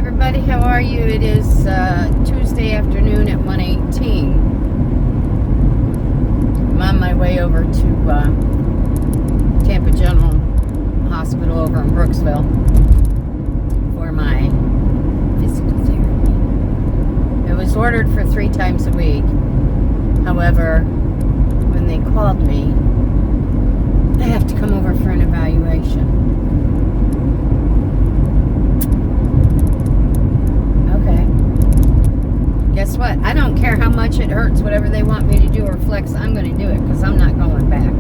everybody, how are you? It is Tuesday afternoon at 1:18. I'm on my way over to Tampa General Hospital over in Brooksville for my physical therapy. It was ordered for 3 times a week. However, when they called me, I have to come over for an evaluation. Guess what? I don't care how much it hurts, whatever they want me to do or flex, I'm going to do it because I'm not going back.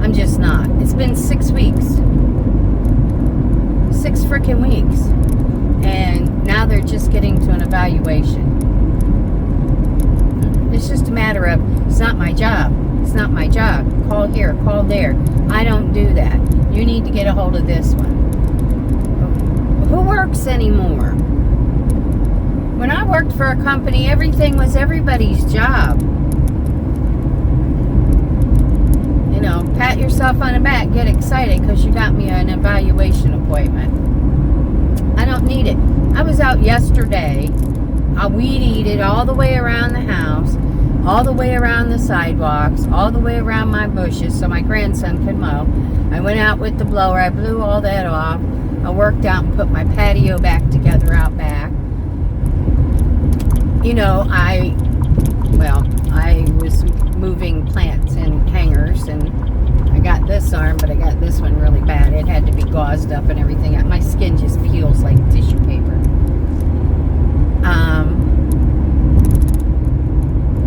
I'm just not. It's been 6 weeks. 6 freaking weeks. And now they're just getting to an evaluation. It's just a matter of, it's not my job. It's not my job. Call here, call there. I don't do that. You need to get a hold of this one. Who works anymore? When I worked for a company, everything was everybody's job. You know, pat yourself on the back, get excited because you got me an evaluation appointment. I don't need it. I was out yesterday. I weed-eated all the way around the house, all the way around the sidewalks, all the way around my bushes so my grandson could mow. I went out with the blower. I blew all that off. I worked out and put my patio back together out back. You know, I was moving plants in hangers, and I got this arm, but I got this one really bad. It had to be gauzed up and everything. My skin just peels like tissue paper.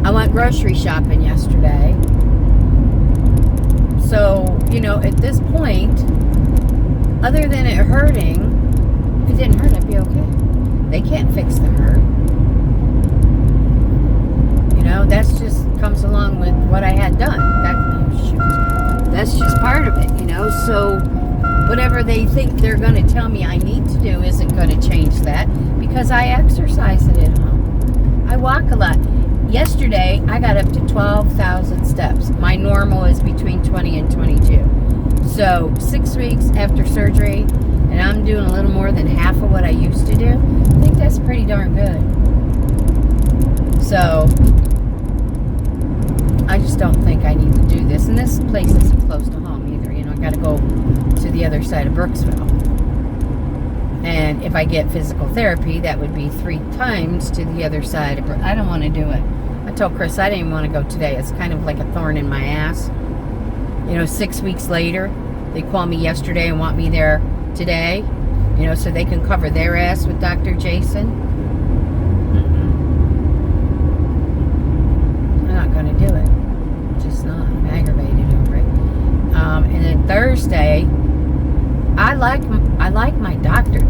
I went grocery shopping yesterday. So, you know, at this point, other than it hurting, if it didn't hurt, I'd be okay. They can't fix the hurt. You know, that's just comes along with what I had done. That's just part of it, you know. So whatever they think they're going to tell me I need to do isn't going to change that because I exercise it at home. I walk a lot. Yesterday, I got up to 12,000 steps. My normal is between 20 and 22. So 6 weeks after surgery, and I'm doing a little more than half of what I used to do. I think that's pretty darn good. So I just don't think I need to do this. And this place isn't close to home either. You know, I got to go to the other side of Brooksville. And if I get physical therapy, that would be 3 times to the other side of Brooksville. I don't want to do it. I told Chris I didn't even want to go today. It's kind of like a thorn in my ass. You know, 6 weeks later, they call me yesterday and want me there today. You know, so they can cover their ass with Dr. Jason. I'm not going to do it. Just not. I'm aggravated over it. And then Thursday, I like my doctors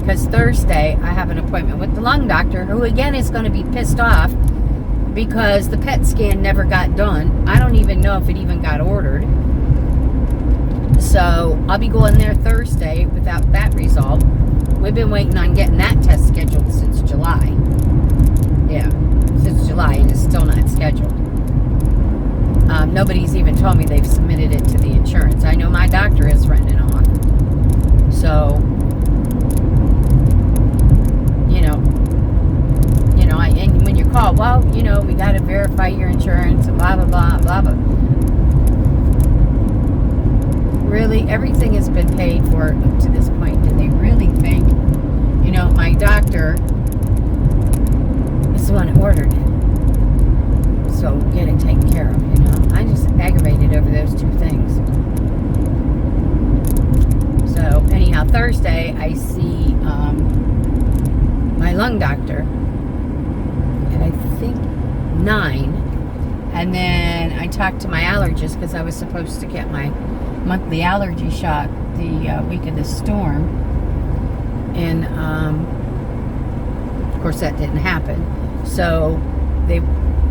because Thursday I have an appointment with the lung doctor, who again is going to be pissed off because the PET scan never got done. I don't even know if it even got ordered. So I'll be going there Thursday without that result. We've been waiting on getting that test scheduled since July. Yeah, since July, and it's still not scheduled. Nobody's even told me they've submitted it to the insurance. I know my doctor is written it off. So, and when you call, well, you know, we got to verify your insurance and blah, blah, blah, blah, blah. Really, everything has been paid for up to this point. Do they really think, you know, my doctor is the one who ordered it? So get it taken care of, you know. I'm just aggravated over those 2 things. So anyhow, Thursday I see my lung doctor at I think 9, and then I talked to my allergist because I was supposed to get my monthly allergy shot the week of the storm, and of course that didn't happen. So they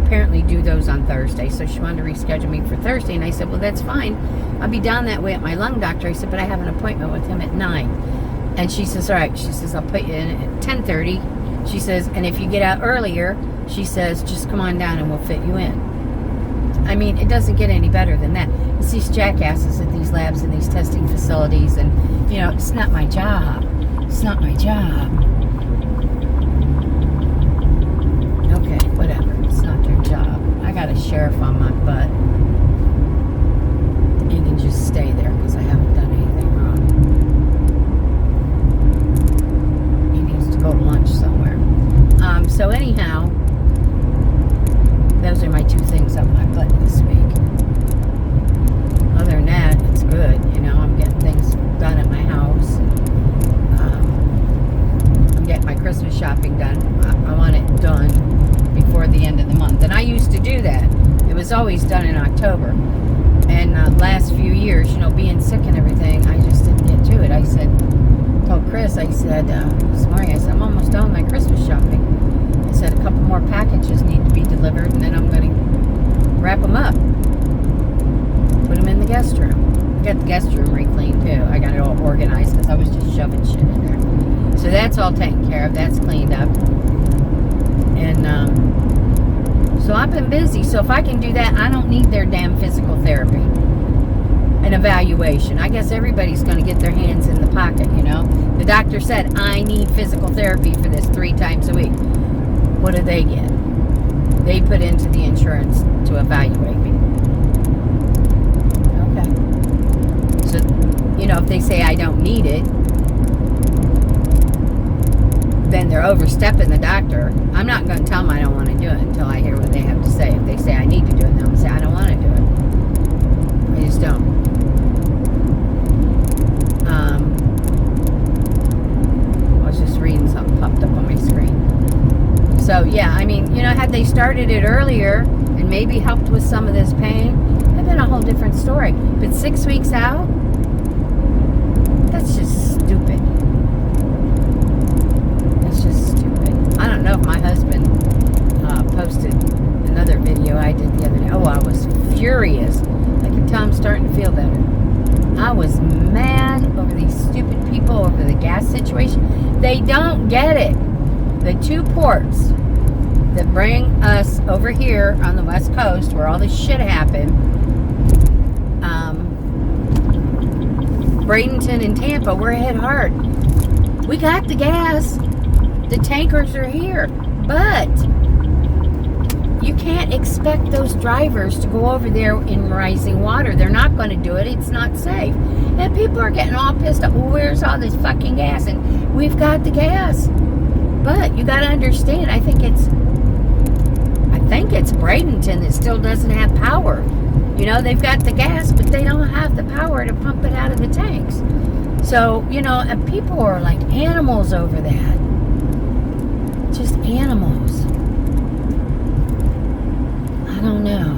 apparently do those on Thursday. So she wanted to reschedule me for Thursday, and I said, well, that's fine. I'll be down that way at my lung doctor. I said, but I have an appointment with him at 9. And she says, all right. She says, I'll put you in at 10:30. She says, and if you get out earlier, she says, just come on down and we'll fit you in. I mean, it doesn't get any better than that. It's these jackasses at these labs and these testing facilities, and, you know, it's not my job. It's not my job. Okay, whatever. It's not their job. I got a sheriff on my butt. He can just stay there because I haven't done anything wrong. He needs to go to lunch somewhere. So anyhow, those are my two things up my butt this week. Other than that, it's good. You know, I'm getting things done at my house. I'm getting my Christmas shopping done. I want it done before the end of the month. And I used to do that. It was always done in October. And last few years, you know, being sick and everything, I just didn't get to it. I told Chris, I said, this morning, I said, I'm almost done with my Christmas shopping. I said, a couple more packages need to be delivered, and then I'm going to wrap them up. Put them in the guest room. I got the guest room re-cleaned, too. I got it all organized because I was just shoving shit in there. So that's all taken care of. That's cleaned up. And so I've been busy. So if I can do that, I don't need their damn physical therapy and evaluation. I guess everybody's going to get their hands in the pocket, you know. The doctor said, I need physical therapy for this 3 times a week. What do they get? They put into the insurance to evaluate me. Okay. So, you know, if they say I don't need it, then they're overstepping the doctor. I'm not going to tell them I don't want to do it until I hear what they have to say. If they say I need to do it, then I'm going to say I don't want to do it. I just don't. I was just reading something popped up on my screen. So, yeah, I mean, you know, had they started it earlier and maybe helped with some of this pain, it'd been a whole different story. But 6 weeks out, that's just stupid. That's just stupid. I don't know if my husband posted another video I did the other day. Oh, I was furious. I could tell I'm starting to feel better. I was mad over these stupid people, over the gas situation. They don't get it. The 2 ports that bring us over here on the West Coast, where all this shit happened, Bradenton and Tampa, we're hit hard. We got the gas. The tankers are here. But you can't expect those drivers to go over there in rising water. They're not going to do it. It's not safe. And people are getting all pissed off. Well, where's all this fucking gas? And we've got the gas. But you got to understand, I think it's Bradenton that still doesn't have power. You know, they've got the gas, but they don't have the power to pump it out of the tanks. So, you know, and people are like animals over that. Just animals. I don't know.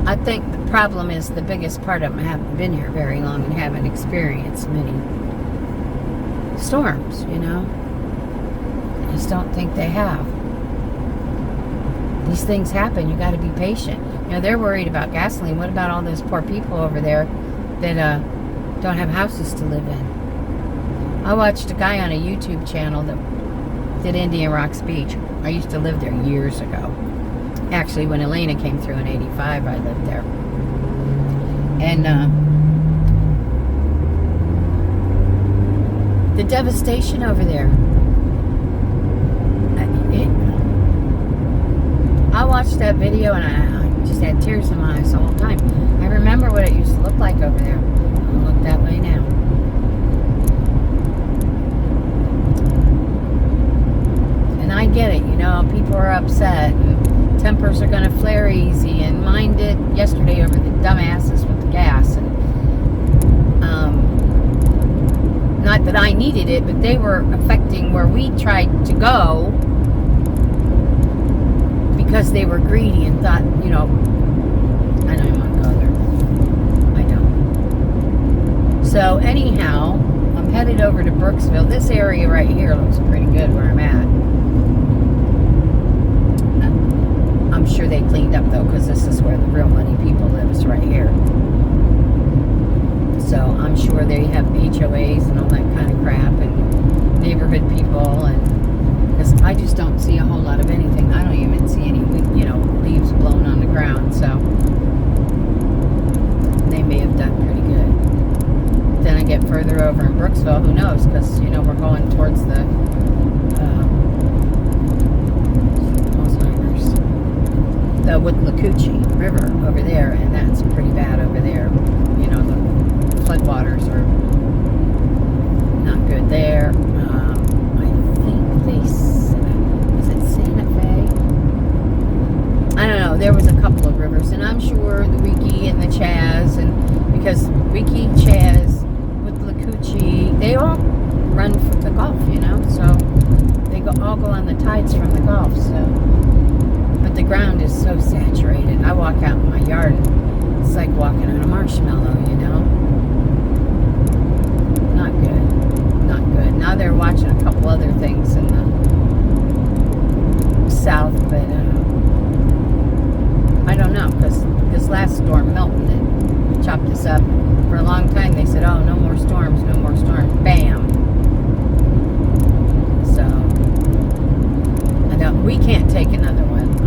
I think the problem is the biggest part of them haven't been here very long and haven't experienced many storms, you know. I just don't think they have. These things happen. You got to be patient. You know, they're worried about gasoline. What about all those poor people over there that don't have houses to live in? I watched a guy on a YouTube channel that did Indian Rocks Beach. I used to live there years ago. Actually, when Elena came through in '85, I lived there. And the devastation over there. I watched that video and I just had tears in my eyes the whole time. I remember what it used to look like over there. It don't look that way now. And I get it, you know, people are upset and tempers are going to flare easy, and mine did yesterday over the dumbasses with the gas. And not that I needed it, but they were affecting where we tried to go because they were greedy and thought, you know, I don't even want to go there. I don't. So anyhow, I'm headed over to Brooksville. This area right here looks pretty good where I'm at. I'm sure they cleaned up though, because this is where the real money people live, is right here. So I'm sure they have HOAs and all that kind of crap and neighborhood people, and because I just don't see a whole lot of anything. I don't even see any, you know, leaves blown on the ground. So they may have done pretty good. Then I get further in Brooksville. Who knows? Because, you know, we're going towards the Alzheimer's. The Withlacoochee River over there, and that's pretty bad over there. You know, the floodwaters are not good there. I think they said, was it Santa Fe? I don't know. There was a couple of rivers, and I'm sure the Riki and the Chaz, and because Riki, Chaz, Withlacoochee, they all run from the Gulf, you know, so they all go on the tides from the Gulf. So, but the ground is so saturated. I walk out in my yard, and it's like walking on a marshmallow, you know. Not good. Not good. Now they're watching a couple other things in the south, but I don't know, because this last storm, Milton, it chopped us up. For a long time, they said, oh, no more storms, no more storms. Bam. So, we can't take another one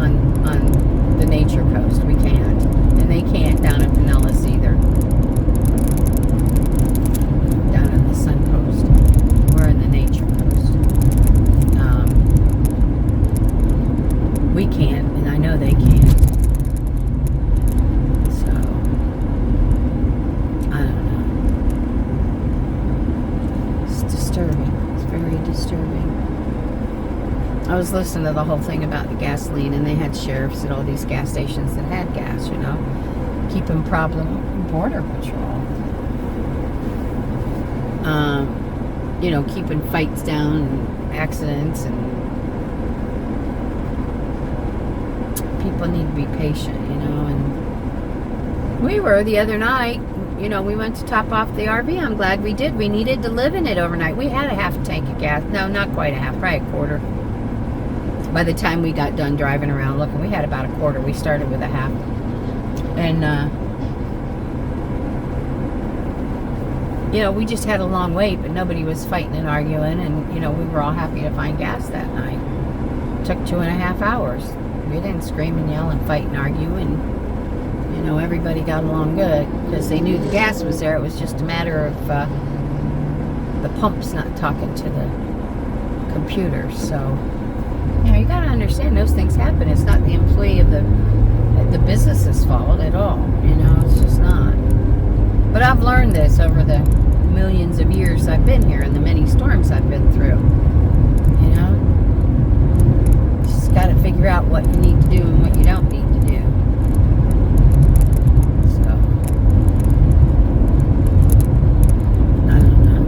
on the nature coast. We can't. And they can't down at Pinellas either. Down on the sun coast. We're in the nature coast. We can't, and I know they can't. So, I don't know. It's disturbing. It's very disturbing. I was listening to the whole thing about the gasoline, and they had sheriffs at all these gas stations that had gas, you know, keeping problem border patrol. You know, keeping fights down and accidents, and people need to be patient, you know. And we were the other night, you know, we went to top off the RV. I'm glad we did. We needed to live in it overnight. We had a half a tank of gas. No, not quite a half, probably a quarter. By the time we got done driving around looking, we had about a quarter. We started with a half. And, you know, we just had a long wait, but nobody was fighting and arguing. And, you know, we were all happy to find gas that night. It took 2.5 hours. We didn't scream and yell and fight and argue. And, you know, everybody got along good because they knew the gas was there. It was just a matter of the pumps not talking to the computer. So, you know, you got to understand those things happen. It's not the employee of the business's fault at all. You know, it's just not. But I've learned this over the millions of years I've been here and the many storms I've been through. You know, just got to figure out what you need to do and what you don't need to do. So, I don't know.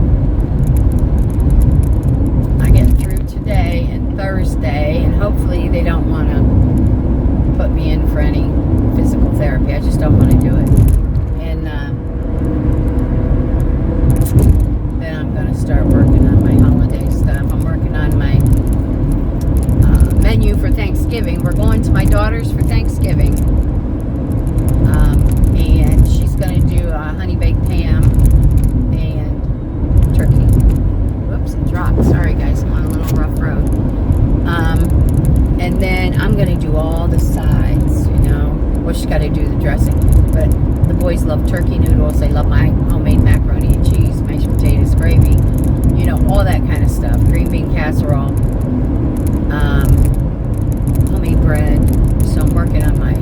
I get through today and Thursday, and hopefully they don't want to put me in for any physical therapy. I just don't want to do it. And then I'm going to start working on my holiday stuff. I'm working on my menu for Thanksgiving. We're going to my daughter's for Thanksgiving. And she's going to do a honey baked ham and turkey. Whoops, it dropped. Sorry guys, I'm on a little rough road. And then I'm going to do all the sides, you know. Well, she's got to do the dressing. But the boys love turkey noodles. They love my homemade macaroni and cheese, mashed potatoes, gravy. You know, all that kind of stuff. Green bean casserole. Homemade bread. So I'm working on my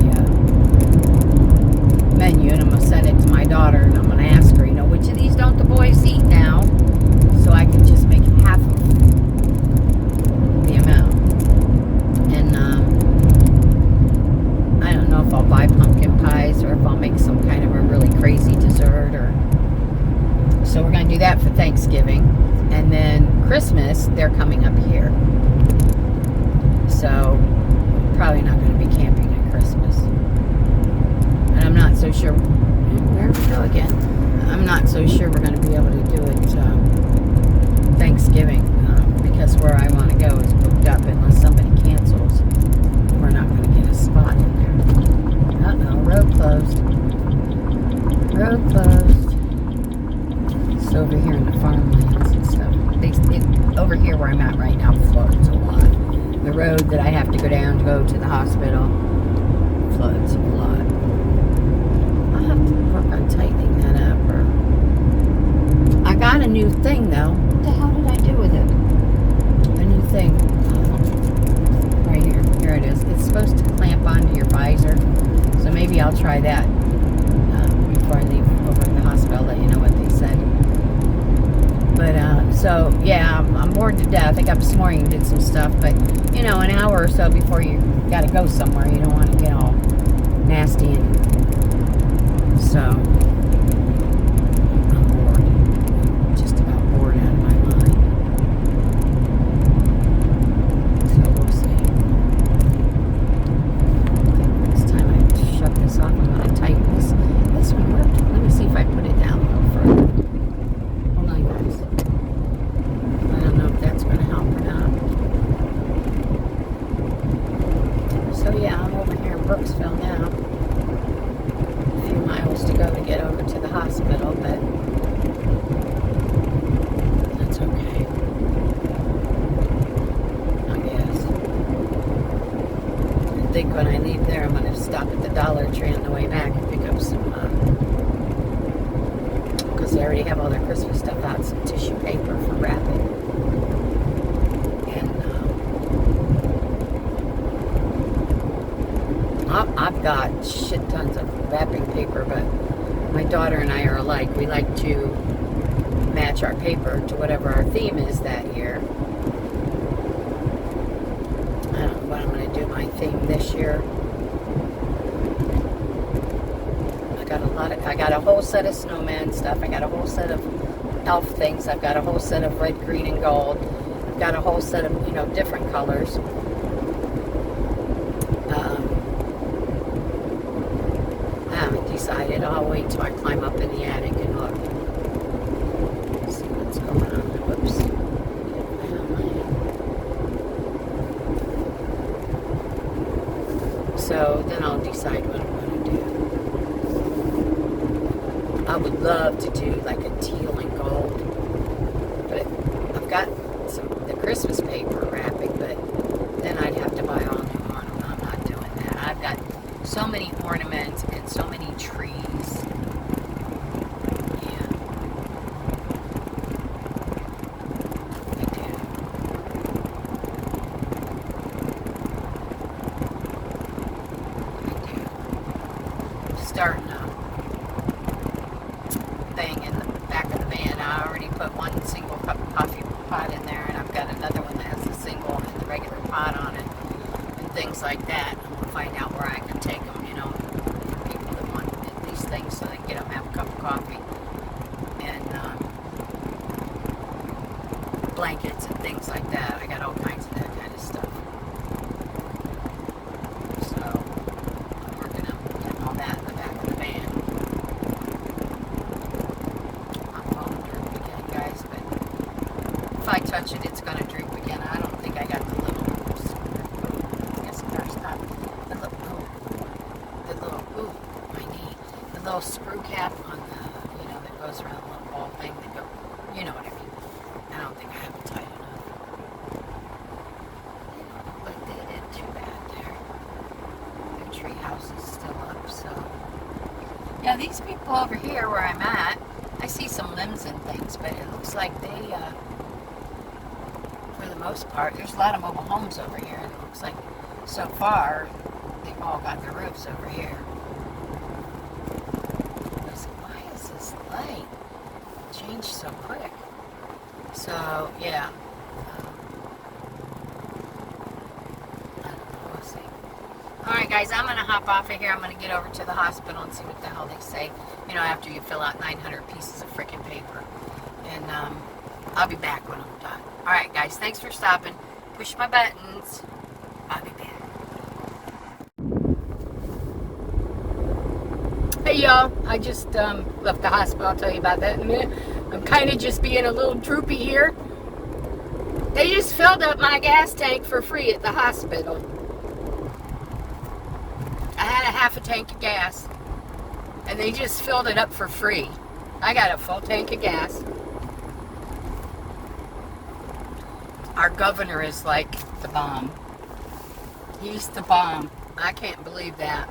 menu, and I'm going to send it to my daughter, and I'm going to ask her, you know, which of these don't the boys eat now? So I can just make half of the amount. And I don't know if I'll buy pumpkin pies or if I'll make some kind of a really crazy dessert. Or so we're going to do that for Thanksgiving. And then Christmas, they're coming up here. So probably not going to be camping at Christmas. And I'm not so sure. There we go again. I'm not so sure we're going to be able to do it Thanksgiving because where I want to go is booked up unless somebody cancels. We're not going to get a spot in there. Uh-oh, road closed. Road closed. It's over here in the farmlands and stuff. Over here where I'm at right now floods a lot. The road that I have to go down to go to the hospital floods a lot. I'll have to work on tightening that up. Or I got a new thing though. What the hell did I do with it? A new thing. Right here. Here it is. It's supposed to clamp onto your visor. So maybe I'll try that before I leave over at the hospital, let you know what they said. But, so, yeah, I'm bored to death. I got up this morning and did some stuff. But, you know, an hour or so before you got to go somewhere, you don't want to get all nasty. And so, I'm bored. Just about bored out of my mind. So, we'll see. I think this time I shut this off, I'm going to tighten this. This one worked. Let me see if I put it down a little further. Hold on, guys. I don't know if that's going to help or not. So yeah, I'm over here in Brooksville now. A few miles to go to get over to the hospital, but that's okay. I guess. I think when I leave there, I'm going to stop at the Dollar Tree on the way back and pick up some, because they already have all their Christmas stuff out, some tissue paper for wrapping. And I've got shit tons of wrapping paper, but my daughter and I are alike. We like to match our paper to whatever our theme is that year. I don't know what I'm going to do my theme this year. I got a whole set of snowman stuff. I got a whole set of elf things. I've got a whole set of red, green, and gold. I've got a whole set of, you know, different colors. I haven't decided. I'll wait till I climb up in the attic and look. See what's going on. Whoops. So then I'll decide what I'm going to do. I would love to do like a teal and gold, but I've got the Christmas paper wrapping, but then I'd have to buy all new one. I'm not doing that. I've got so many ornaments and so many trees. Yeah. I do. Starting a thing in the back of the van. I already put one single cup of coffee pot in there, and I've got another one that has the single and the regular pot on it, and things like that. I'm going to find out where I can take them, you know, for people that want these things so they can get them, have a cup of coffee, and blankets and things like that. I got all kinds of that kind of stuff. So I'm working on getting all that in the back of the van. My phone drooped again, guys, but if I touch it, it's going to droop again. I don't think I got the little, I guess there's not, the little screw cap on the, you know, that goes around the little ball thing that go, you know what I mean. I don't think I have it tight enough. But they did too bad there. Their tree house is still up, so. Yeah, these people over here where I'm at, I see some limbs and things, but it looks like they, for the most part, there's a lot of mobile homes over here. And it looks like so far they've all got their roofs over here. I said, why is this light change so quick? So, yeah. I don't know, we'll see. Alright guys, I'm going to hop off of here. I'm going to get over to the hospital and see what the hell they say. You know, after you fill out 900 pieces of frickin' paper. And I'll be back when I'm done. Alright guys, thanks for stopping. Push my buttons. I'll be back. Hey y'all, I just left the hospital. I'll tell you about that in a minute. I'm kind of just being a little droopy here. They just filled up my gas tank for free at the hospital. I had a half a tank of gas, and they just filled it up for free. I got a full tank of gas. Our governor is like the bomb. He's the bomb. I can't believe that.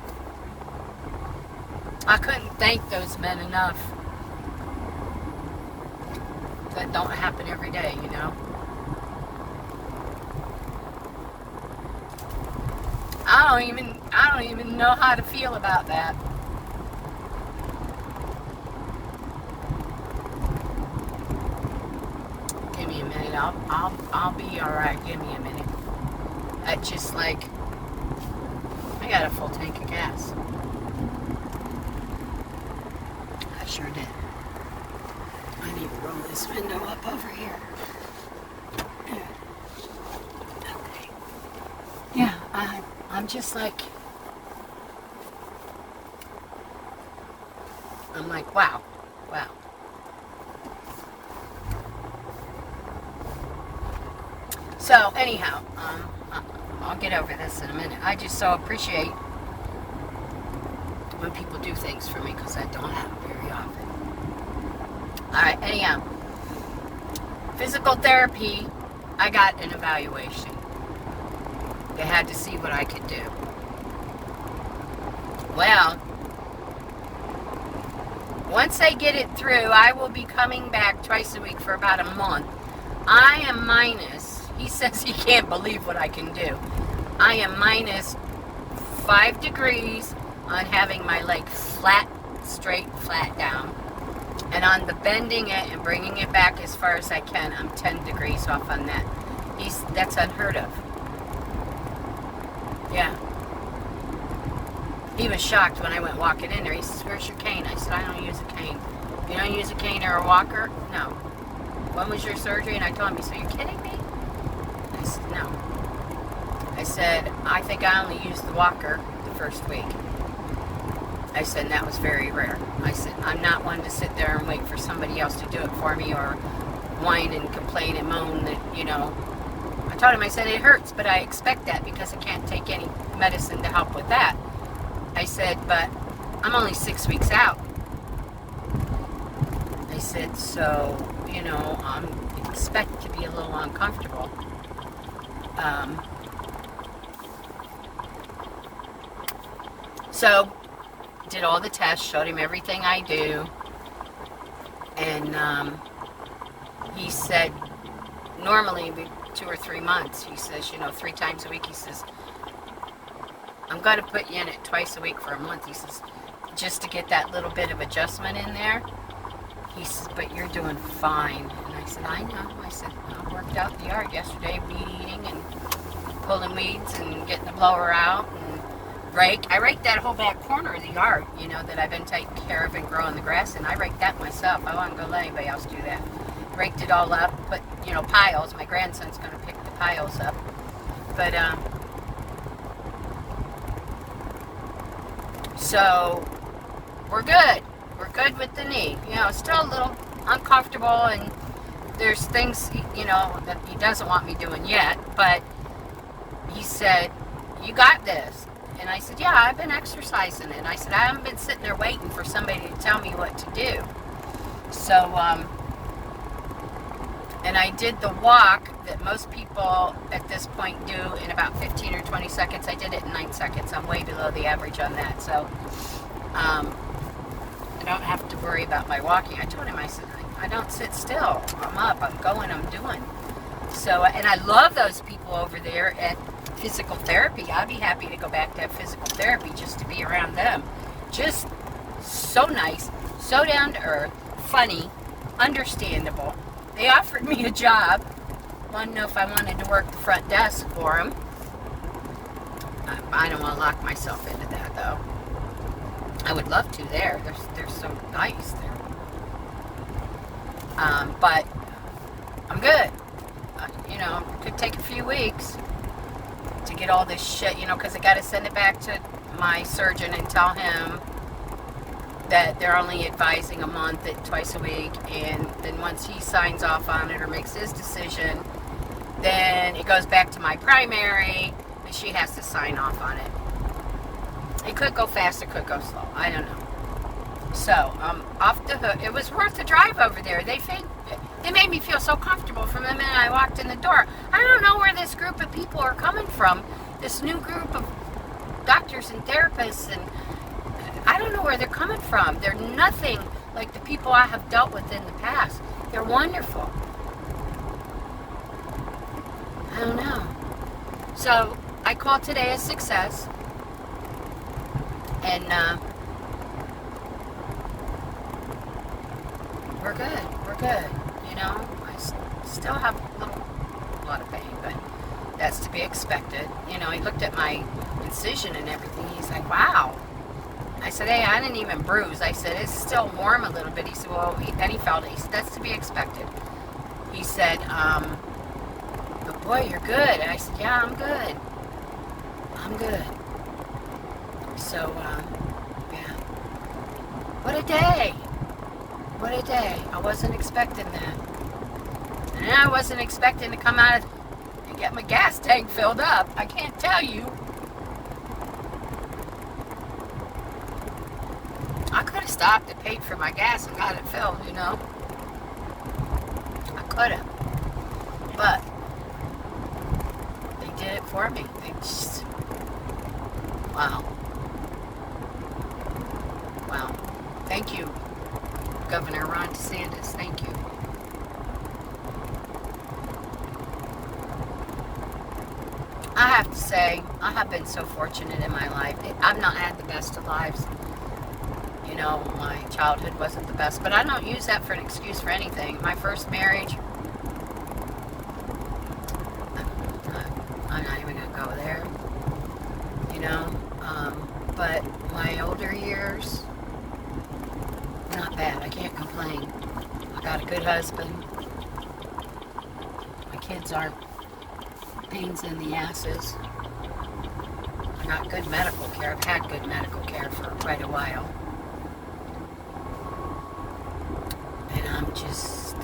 I couldn't thank those men enough. that don't happen every day, you know. I don't even know how to feel about that. Give me a minute. I'll be all right. Give me a minute. I just like I got a full tank of gas. I sure did. I need to roll this window up over here. Okay. Yeah, I'm just like, I'm like, wow. So anyhow, I'll get over this in a minute. I just so appreciate when people do things for me because that don't happen very often. All right, anyhow, physical therapy, I got an evaluation. They had to see what I could do. Well, once they get it through, I will be coming back twice a week for about a month. I am minus, he says he can't believe what I can do. I am minus 5 degrees on having my leg flat, straight, flat down. And on the bending it and bringing it back as far as I can, I'm 10 degrees off on that. That's unheard of. Yeah. He was shocked when I went walking in there. He says, "Where's your cane?" I said, "I don't use a cane." "You don't use a cane or a walker?" "No." "When was your surgery?" And I told him. He said, "You're kidding me?" I said, "No." I said, "I think I only used the walker the first week." I said, and that was very rare. I said, "I'm not one to sit there and wait for somebody else to do it for me or whine and complain and moan that, you know." I told him, I said, "It hurts, but I expect that because I can't take any medicine to help with that." I said, "But I'm only 6 weeks out." I said, "So, you know, I'm expect to be a little uncomfortable." So, did all the tests, showed him everything I do, and he said, normally it'd be 2 or 3 months. He says, you know, 3 times a week. He says, "I'm going to put you in it twice a week for a month." He says, "just to get that little bit of adjustment in there." He says, "But you're doing fine." And I said, "I know." I said, "I worked out in the yard yesterday, weed eating and pulling weeds and getting the blower out and rake. I raked that whole back corner of the yard, you know, that I've been taking care of and growing the grass in. I raked that myself. I wasn't going to let anybody else do that. Raked it all up, put, you know, piles. My grandson's going to pick the piles up. But, so, we're good. We're good with the knee. You know, still a little uncomfortable, and there's things, you know, that he doesn't want me doing yet, but he said, "You got this." And I said, "Yeah, I've been exercising." And I said, "I haven't been sitting there waiting for somebody to tell me what to do." So, and I did the walk that most people at this point do in about 15 or 20 seconds. I did it in 9 seconds. I'm way below the average on that. So, I don't have to worry about my walking. I told him, I said, I don't sit still. I'm up, I'm going, I'm doing. So, and I love those people over there at physical therapy. I'd be happy to go back to have physical therapy just to be around them. Just so nice, so down to earth, funny, understandable. They offered me a job. Wanted to know if I wanted to work the front desk for them. I don't want to lock myself into that, though. I would love to there. They're so nice there. But I'm good. You know, it could take a few weeks to get all this shit, you know, because I got to send it back to my surgeon and tell him that they're only advising a month at twice a week, and then once he signs off on it or makes his decision, then it goes back to my primary, and she has to sign off on it. It could go fast, it could go slow. I don't know. So, off the hook. It was worth the drive over there. They made me feel so comfortable from the minute I walked in the door. I don't know where this group of people are coming from. This new group of doctors and therapists, and I don't know where they're coming from. They're nothing like the people I have dealt with in the past. They're wonderful. I don't know. So I call today a success. And we're good. We're good. You know, I still have a lot of pain, but that's to be expected. You know, he looked at my incision and everything. He's like, wow. I said, hey, I didn't even bruise. I said, it's still warm a little bit. He said, well, then he felt it. He said, that's to be expected. He said, but boy, you're good. And I said, yeah, I'm good. I'm good. So, yeah. What a day. What a day. I wasn't expecting that. And I wasn't expecting to come out and get my gas tank filled up. I can't tell you. I could have stopped and paid for my gas and got it filled, you know. I could have. But they did it for me. They just... Wow. Wow. Thank you, Governor Ron DeSantis. Thank you. I have to say, I have been so fortunate in my life. I've not had the best of lives. You know, my childhood wasn't the best, but I don't use that for an excuse for anything. My first marriage, I'm not even going to go there, you know, but my older years, not bad. I can't complain. I got a good husband. My kids aren't pains in the asses. I got good medical care. I've had good medical care for quite a while. And I'm just,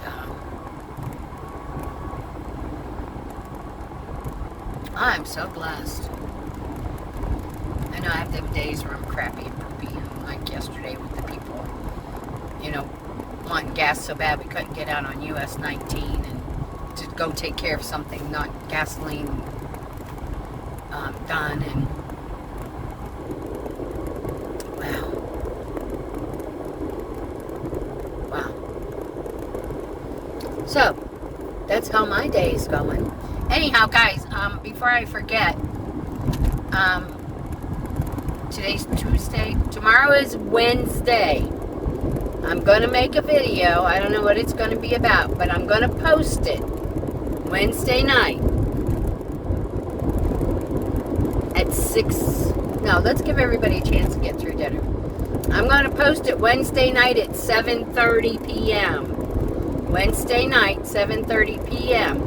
I'm so blessed. I know I have them days where I'm crappy and poopy, like yesterday with the people, you know, wanting gas so bad we couldn't get out on US 19 and to go take care of something not gasoline done. And wow. So, that's how my day is going. Anyhow, guys, before I forget, today's Tuesday. Tomorrow is Wednesday. I'm going to make a video. I don't know what it's going to be about, but I'm going to post it Wednesday night at 6. No, let's give everybody a chance to get through dinner. I'm going to post it Wednesday night at 7:30 p.m. Wednesday night, 7:30 p.m.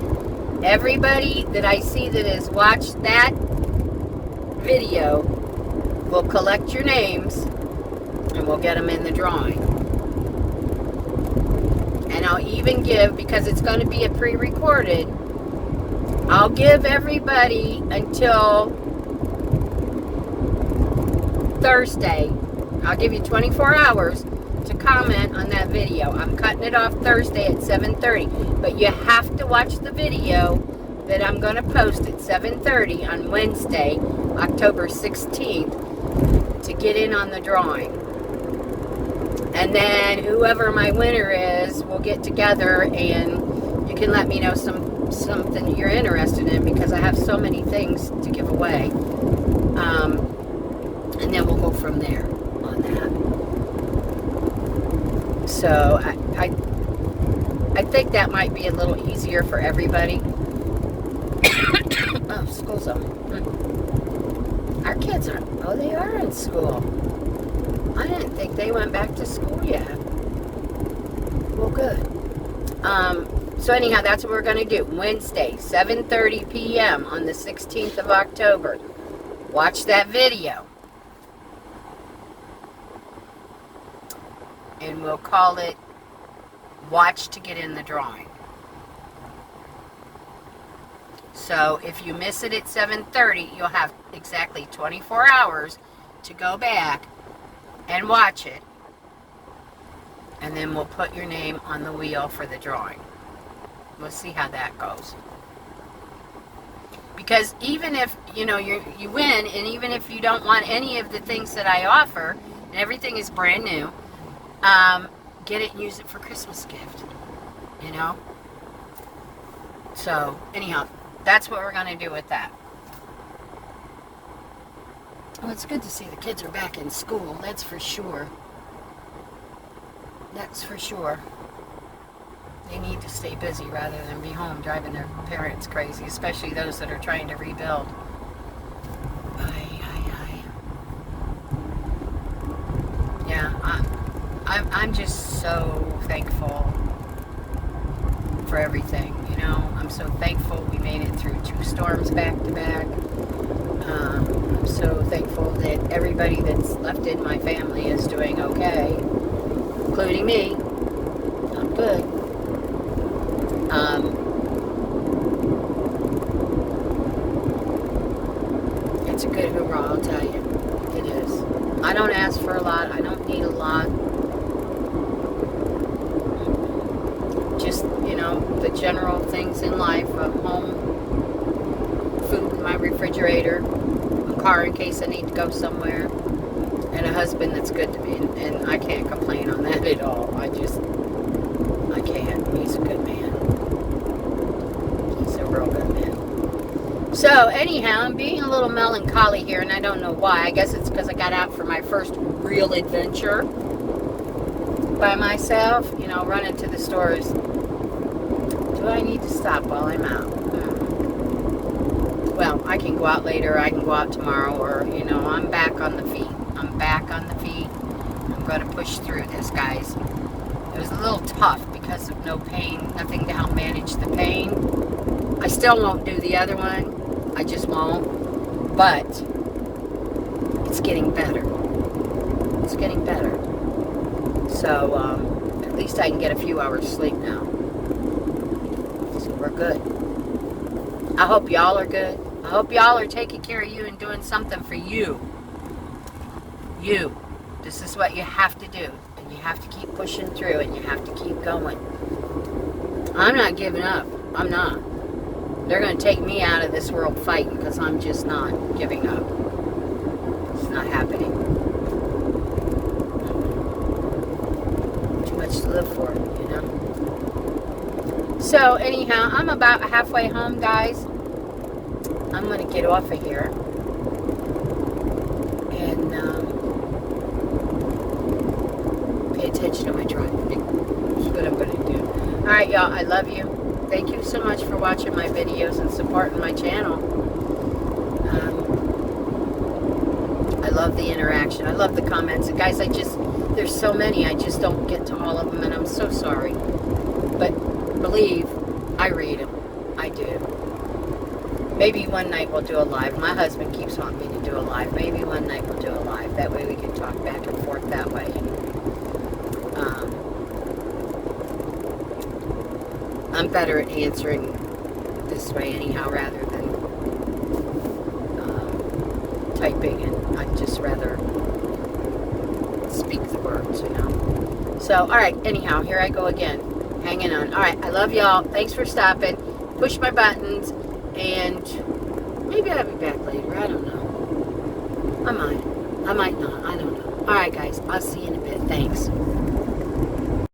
Everybody that I see that has watched that video will collect your names and we'll get them in the drawing. And I'll even give, because it's going to be a pre-recorded, I'll give everybody until Thursday. I'll give you 24 hours to comment on that video. I'm cutting it off Thursday at 7:30, but you have to watch the video that I'm going to post at 7:30 on Wednesday, October 16th, to get in on the drawing. And then whoever my winner is, we'll get together and you can let me know something you're interested in, because I have so many things to give away. And then we'll go from there on that. So I think that might be a little easier for everybody. Oh, school's on. Our kids aren't. Oh, they are in school. I didn't think they went back to school yet. Well, good. So anyhow, that's what we're going to do. Wednesday, 7:30 p.m. on the 16th of October. Watch that video. And we'll call it Watch to Get in the Drawing. So if you miss it at 7:30, you'll have exactly 24 hours to go back and watch it. And then we'll put your name on the wheel for the drawing. We'll see how that goes. Because even if, you know, you win, and even if you don't want any of the things that I offer, and everything is brand new, get it and use it for Christmas gift. you know? So, anyhow, that's what we're going to do with that. Well, it's good to see the kids are back in school. That's for sure. That's for sure. They need to stay busy rather than be home driving their parents crazy, especially those that are trying to rebuild. Yeah, I'm just so thankful for everything, you know. I'm so thankful we made it through 2 storms back to back. I'm so thankful that everybody that's left in my family is doing okay, including me. I'm good. It's a good hoorah, I'll tell you. It is. I don't ask for a lot. I don't need a lot. Just, you know, the general things in life. A home, food in my refrigerator, a car in case I need to go somewhere, and a husband that's good to me. And I can't complain on that at all. I can't. He's a good man. He's a real good man. So, anyhow, I'm being a little melancholy here, and I don't know why. I guess it's because I got out for my first real adventure by myself. You know, running to the stores. Do I need to stop while I'm out? Well, I can go out later. I can go out tomorrow, or, you know, I'm back on the feet. I'm back on the feet. I'm going to push through this, guys. It was a little tough because of no pain, nothing to help manage the pain. I still won't do the other one. I just won't. But it's getting better. It's getting better. So at least I can get a few hours sleep now. So we're good. I hope y'all are good. I hope y'all are taking care of you and doing something for you. You. This is what you have to do. And you have to keep pushing through, and you have to keep going. I'm not giving up. I'm not. They're going to take me out of this world fighting because I'm just not giving up. It's not happening. Too much to live for, you know? So, anyhow, I'm about halfway home, guys. I'm going to get off of here. And pay attention to my driving. That's what I'm going to do. Alright, y'all. I love you. Thank you so much for watching my videos and supporting my channel. I love the interaction. I love the comments. And guys, there's so many. I just don't get to all of them, and I'm so sorry. But believe, I read them. I do. Maybe one night we'll do a live. My husband keeps wanting me to do a live. Maybe one night we'll do a live. That way we can talk back and forth that way. I'm better at answering this way anyhow rather than typing, and I'd just rather speak the words, you know. So, alright, anyhow, here I go again. Hanging on. Alright, I love y'all. Thanks for stopping. Push my buttons, and maybe I'll be back later. I don't know. I might not. I don't know. Alright, guys. I'll see you in a bit. Thanks.